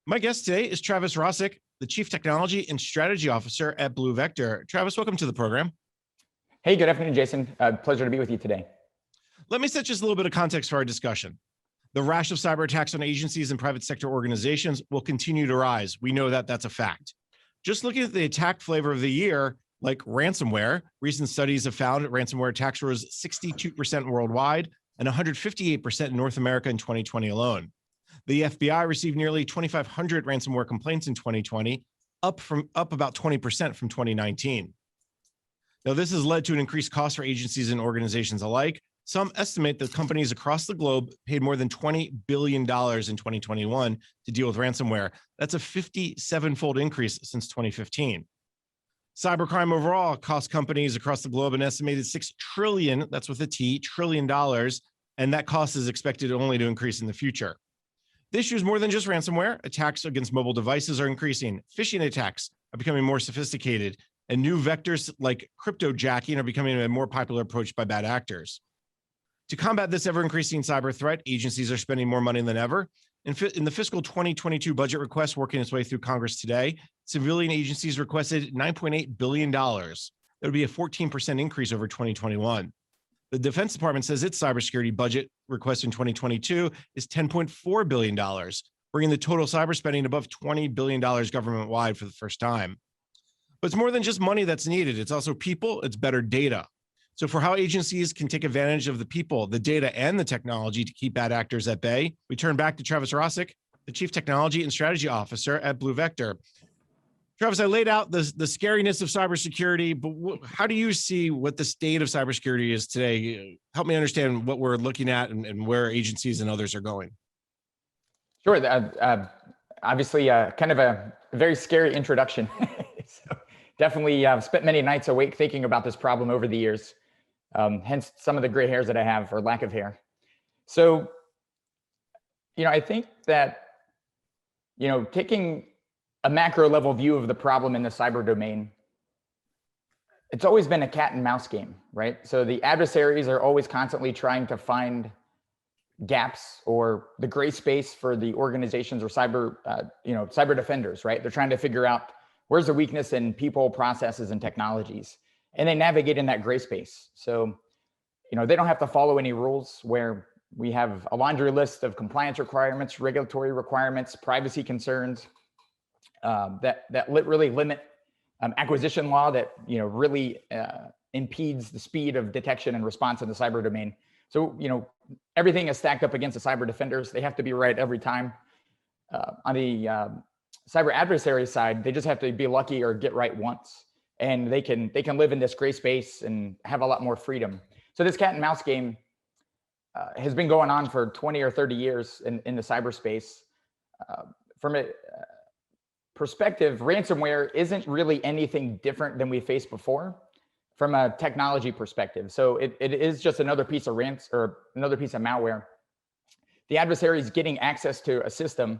My guest today is Travis Rossick, the Chief Technology and Strategy Officer at Blue Vector. Travis, welcome to the program. Hey, good afternoon, Jason. Pleasure to be with you today. Let me set just a little bit of context for our discussion. The rash of cyber attacks on agencies and private sector organizations will continue to rise. We know that that's a fact. Just looking at the attack flavor of the year, like ransomware, recent studies have found that ransomware attacks rose 62% worldwide and 158% in North America in 2020 alone. The FBI received nearly 2,500 ransomware complaints in 2020, up about 20% from 2019. Now, this has led to an increased cost for agencies and organizations alike. Some estimate that companies across the globe paid more than $20 billion in 2021 to deal with ransomware. That's a 57-fold increase since 2015. Cybercrime overall costs companies across the globe an estimated $6 trillion, that's with a T, trillion dollars, and that cost is expected only to increase in the future. The issue is more than just ransomware. Attacks against mobile devices are increasing. Phishing attacks are becoming more sophisticated, and new vectors like cryptojacking are becoming a more popular approach by bad actors. To combat this ever-increasing cyber threat, agencies are spending more money than ever. In the fiscal 2022 budget request working its way through Congress today, civilian agencies requested $9.8 billion. That would be a 14% increase over 2021. The Defense Department says its cybersecurity budget request in 2022 is $10.4 billion, bringing the total cyber spending above $20 billion government-wide for the first time. But it's more than just money that's needed. It's also people, it's better data. So for how agencies can take advantage of the people, the data, and the technology to keep bad actors at bay, we turn back to Travis Rossick, the Chief Technology and Strategy Officer at Blue Vector. Travis, I laid out the scariness of cybersecurity, but how do you see what the state of cybersecurity is today? Help me understand what we're looking at and where agencies and others are going. Sure. Obviously, kind of a very scary introduction. So definitely spent many nights awake thinking about this problem over the years. Hence some of the gray hairs that I have, or lack of hair. So, I think that, taking a macro level view of the problem in the cyber domain, it's always been a cat and mouse game, right? So the adversaries are always constantly trying to find gaps or the gray space for the organizations or cyber defenders, right? They're trying to figure out where's the weakness in people, processes, and technologies, and they navigate in that gray space. So, they don't have to follow any rules where we have a laundry list of compliance requirements, regulatory requirements, privacy concerns, that really limit acquisition law that really impedes the speed of detection and response in the cyber domain. So everything is stacked up against the cyber defenders. They have to be right every time. On the cyber adversary side, they just have to be lucky or get right once, and they can live in this gray space and have a lot more freedom. So this cat and mouse game has been going on for 20 or 30 years in the cyberspace. From a perspective, ransomware isn't really anything different than we faced before from a technology perspective. So it is just another piece of another piece of malware. The adversary is getting access to a system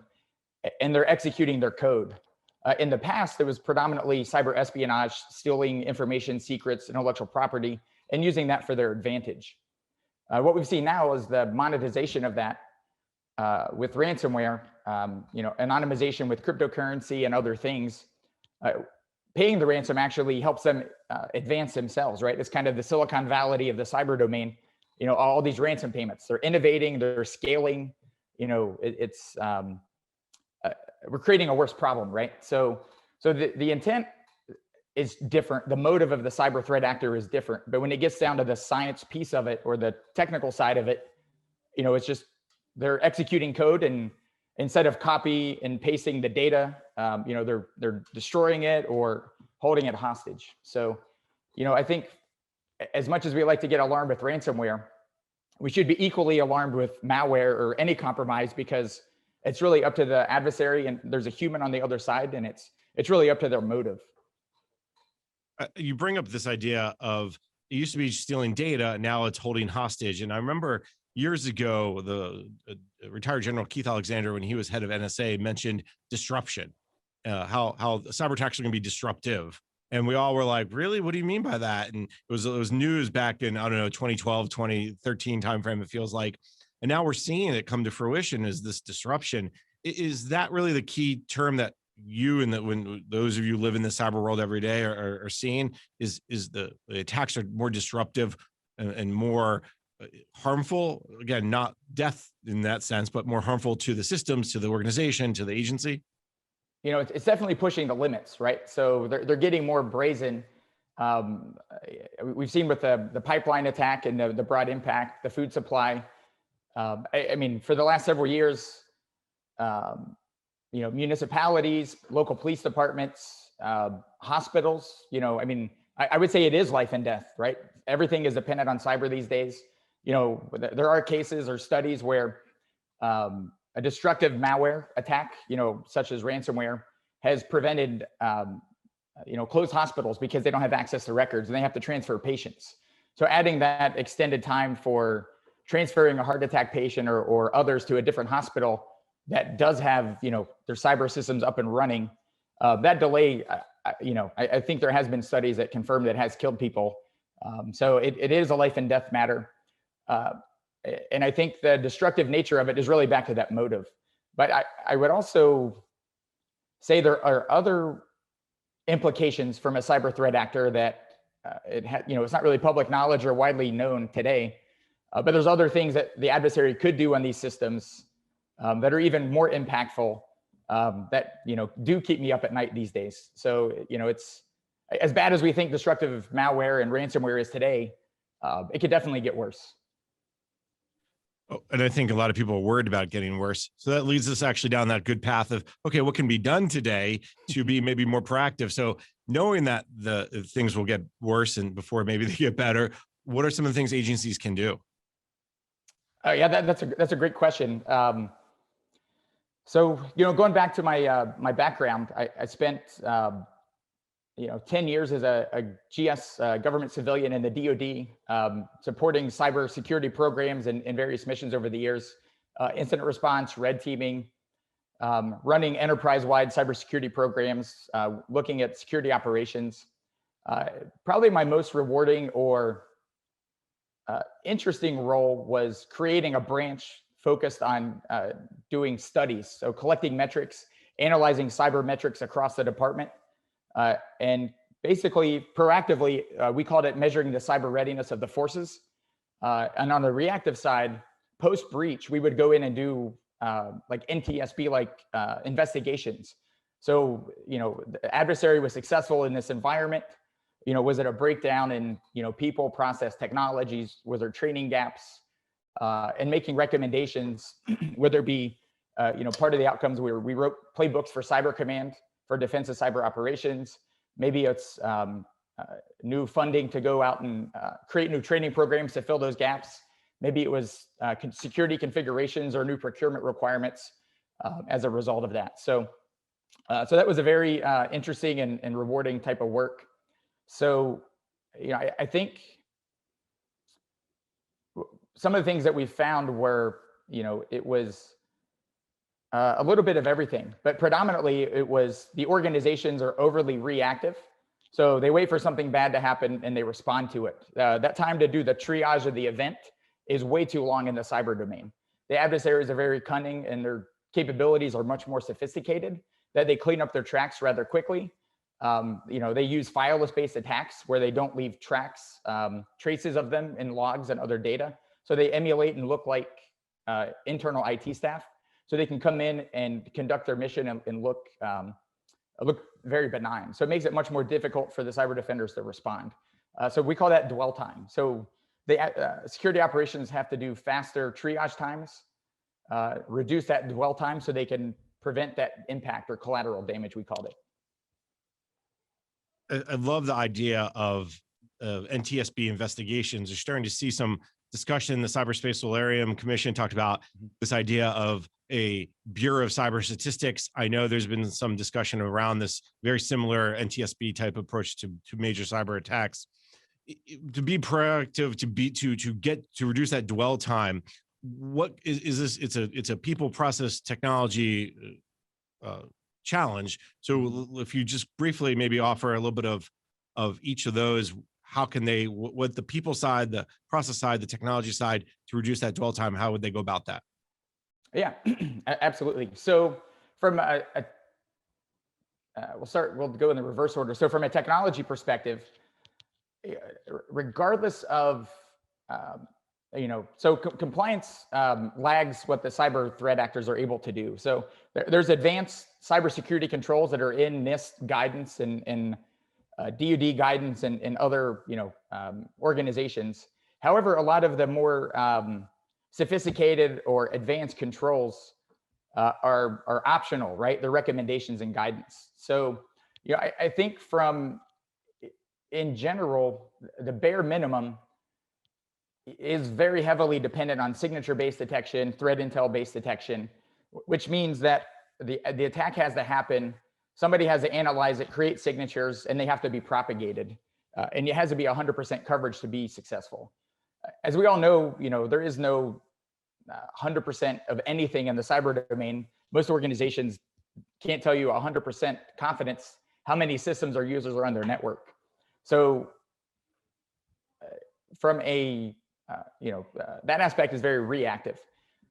and they're executing their code. In the past, there was predominantly cyber espionage, stealing information, secrets, intellectual property, and using that for their advantage. What we've seen now is the monetization of that with ransomware, anonymization with cryptocurrency and other things. Paying the ransom actually helps them advance themselves, right? It's kind of the Silicon Valley of the cyber domain. All these ransom payments, they're innovating, they're scaling. We're creating a worse problem, right? So the intent is different. The motive of the cyber threat actor is different. But when it gets down to the science piece of it or the technical side of it, it's just they're executing code, and instead of copy and pasting the data, they're destroying it or holding it hostage. So, I think as much as we like to get alarmed with ransomware, we should be equally alarmed with malware or any compromise, because it's really up to the adversary, and there's a human on the other side, and it's really up to their motive. You bring up this idea of it used to be stealing data, now it's holding hostage. And I remember years ago, the retired General Keith Alexander, when he was head of NSA, mentioned disruption, how cyber attacks are going to be disruptive. And we all were like, really? What do you mean by that? And it was news back in, 2012, 2013 timeframe, it feels like. And now we're seeing it come to fruition as this disruption. Is that really the key term that you and that when those of you live in the cyber world every day are seeing is the attacks are more disruptive and more harmful? Again, not death in that sense, but more harmful to the systems, to the organization, to the agency. It's definitely pushing the limits, right? So they're getting more brazen. We've seen with the pipeline attack and the broad impact, the food supply. I mean, for the last several years, municipalities, local police departments, hospitals, I mean, I would say it is life and death, right? Everything is dependent on cyber these days. There are cases or studies where a destructive malware attack, such as ransomware, has prevented, closed hospitals because they don't have access to records and they have to transfer patients. So adding that extended time for transferring a heart attack patient or others to a different hospital that does have, their cyber systems up and running, that delay, I think there has been studies that confirm that it has killed people. So it is a life and death matter. And I think the destructive nature of it is really back to that motive. But I would also say there are other implications from a cyber threat actor that it's not really public knowledge or widely known today. But there's other things that the adversary could do on these systems that are even more impactful that do keep me up at night these days. So it's as bad as we think destructive malware and ransomware is today. It could definitely get worse. Oh, and I think a lot of people are worried about getting worse. So that leads us actually down that good path of, okay, what can be done today to be maybe more proactive? So knowing that the things will get worse and before maybe they get better, what are some of the things agencies can do? Yeah, that's a great question. So going back to my background, I spent 10 years as a GS government civilian in the DoD, supporting cybersecurity programs and various missions over the years, incident response, red teaming, running enterprise-wide cybersecurity programs, looking at security operations. Probably my most rewarding or interesting role was creating a branch focused on doing studies, so collecting metrics, analyzing cyber metrics across the department. And basically, proactively, we called it measuring the cyber readiness of the forces. And on the reactive side, post-breach, we would go in and do like NTSB-like investigations. So, the adversary was successful in this environment. Was it a breakdown in, people, process, technologies? Was there training gaps? And making recommendations, whether it be, part of the outcomes we wrote playbooks for Cyber Command for defense of cyber operations. Maybe it's new funding to go out and create new training programs to fill those gaps. Maybe it was security configurations or new procurement requirements as a result of that. So that was a very interesting and rewarding type of work. So, I think some of the things that we found were, it was a little bit of everything, but predominantly it was the organizations are overly reactive. So they wait for something bad to happen and they respond to it. That time to do the triage of the event is way too long in the cyber domain. The adversaries are very cunning and their capabilities are much more sophisticated, that they clean up their tracks rather quickly. They use fileless-based attacks where they don't leave tracks, traces of them in logs and other data. So they emulate and look like internal IT staff. So they can come in and conduct their mission and look very benign. So it makes it much more difficult for the cyber defenders to respond. So we call that dwell time. So the security operations have to do faster triage times, reduce that dwell time so they can prevent that impact or collateral damage, we called it. I love the idea of NTSB investigations. You're starting to see some discussion. The Cyberspace Solarium Commission talked about this idea of a Bureau of Cyber Statistics. I know there's been some discussion around this very similar NTSB type approach to major cyber attacks. To be proactive, to reduce that dwell time. What is this? It's a people, process, technology challenge. So if you just briefly maybe offer a little bit of each of those, how can they, what the people side, the process side, the technology side, to reduce that dwell time, how would they go about that? Yeah, absolutely. So from we'll go in the reverse order. So from a technology perspective, eh, regardless of, um, so compliance lags what the cyber threat actors are able to do. So there's advanced cybersecurity controls that are in NIST guidance and DoD guidance and other, organizations. However, a lot of the more sophisticated or advanced controls are optional, right? They're recommendations and guidance. So, I think in general, the bare minimum is very heavily dependent on signature-based detection, threat intel-based detection, which means that the attack has to happen. Somebody has to analyze it, create signatures, and they have to be propagated. And it has to be 100% coverage to be successful. As we all know, there is no 100% of anything in the cyber domain. Most organizations can't tell you 100% confidence how many systems or users are on their network. So from that aspect is very reactive.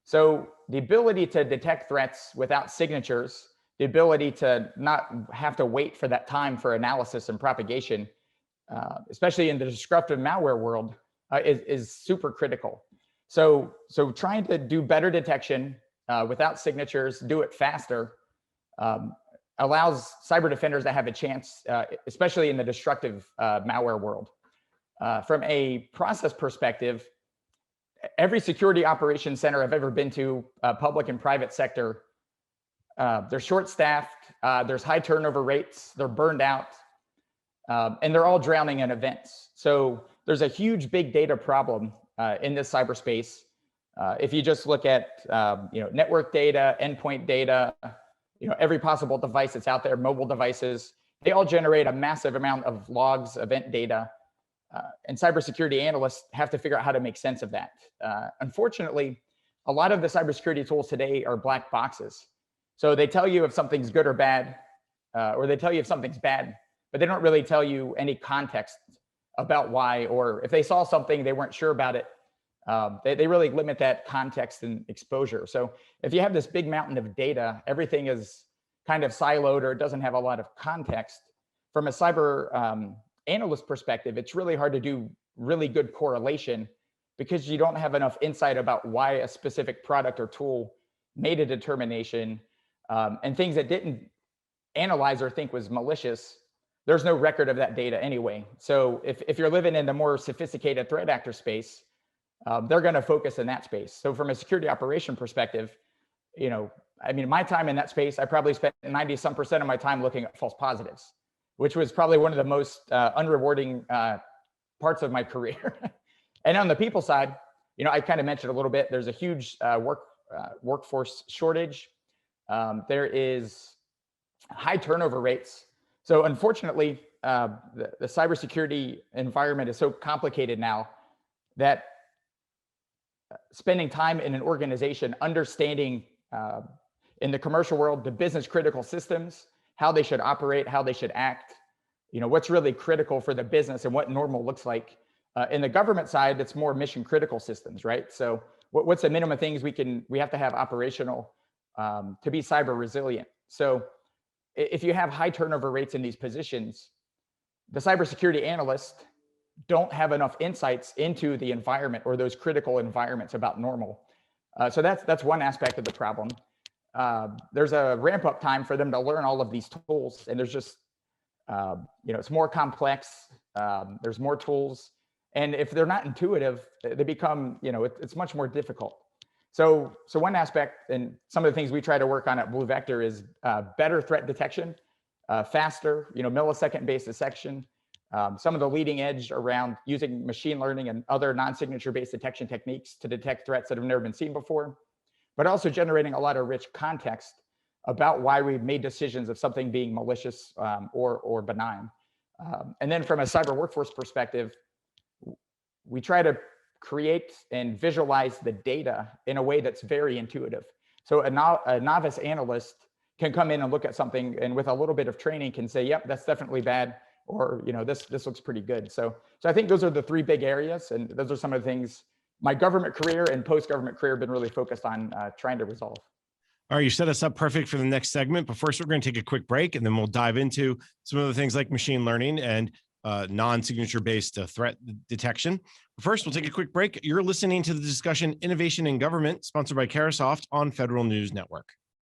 So the ability to detect threats without signatures, the ability to not have to wait for that time for analysis and propagation, especially in the disruptive malware world, is super critical. So trying to do better detection without signatures, do it faster, allows cyber defenders to have a chance, especially in the destructive malware world. From a process perspective, every security operations center I've ever been to, public and private sector, they're short-staffed, there's high turnover rates, they're burned out, and they're all drowning in events. So there's a huge big data problem in this cyberspace. If you just look at network data, endpoint data, every possible device that's out there, mobile devices, they all generate a massive amount of logs, event data. And cybersecurity analysts have to figure out how to make sense of that. Unfortunately, a lot of the cybersecurity tools today are black boxes. So they tell you if something's good or bad, or they tell you if something's bad, but they don't really tell you any context about why, or if they saw something, they weren't sure about it. They really limit that context and exposure. So if you have this big mountain of data, everything is kind of siloed or it doesn't have a lot of context. From a cyber analyst perspective, it's really hard to do really good correlation because you don't have enough insight about why a specific product or tool made a determination, and things that didn't analyze or think was malicious. There's no record of that data anyway. So if you're living in the more sophisticated threat actor space, they're going to focus in that space. So from a security operation perspective, my time in that space, I probably spent 90% of my time looking at false positives, which was probably one of the most unrewarding parts of my career. And on the people side, I kind of mentioned a little bit, there's a huge workforce shortage. There is high turnover rates. So unfortunately, the cybersecurity environment is so complicated now that spending time in an organization, understanding in the commercial world, the business critical systems, how they should operate, how they should act, what's really critical for the business and what normal looks like. In the government side, it's more mission critical systems, right? So what's the minimum things we have to have operational to be cyber resilient? So if you have high turnover rates in these positions, the cybersecurity analysts don't have enough insights into the environment or those critical environments about normal. So that's one aspect of the problem. There's a ramp up time for them to learn all of these tools, and there's just, it's more complex. There's more tools, and if they're not intuitive, they become, it's much more difficult. So one aspect, and some of the things we try to work on at Blue Vector is better threat detection, faster, millisecond-based detection. Some of the leading edge around using machine learning and other non-signature based detection techniques to detect threats that have never been seen before, but also generating a lot of rich context about why we made decisions of something being malicious or benign. And then from a cyber workforce perspective, we try to create and visualize the data in a way that's very intuitive. So a novice analyst can come in and look at something and with a little bit of training can say, yep, that's definitely bad, or this looks pretty good. So I think those are the three big areas, and those are some of the things my government career and post-government career have been really focused on trying to resolve. All right, you set us up perfect for the next segment, but first we're going to take a quick break and then we'll dive into some of the things like machine learning and non-signature based threat detection. First, we'll take a quick break. You're listening to the discussion Innovation in Government, sponsored by Carasoft on Federal News Network.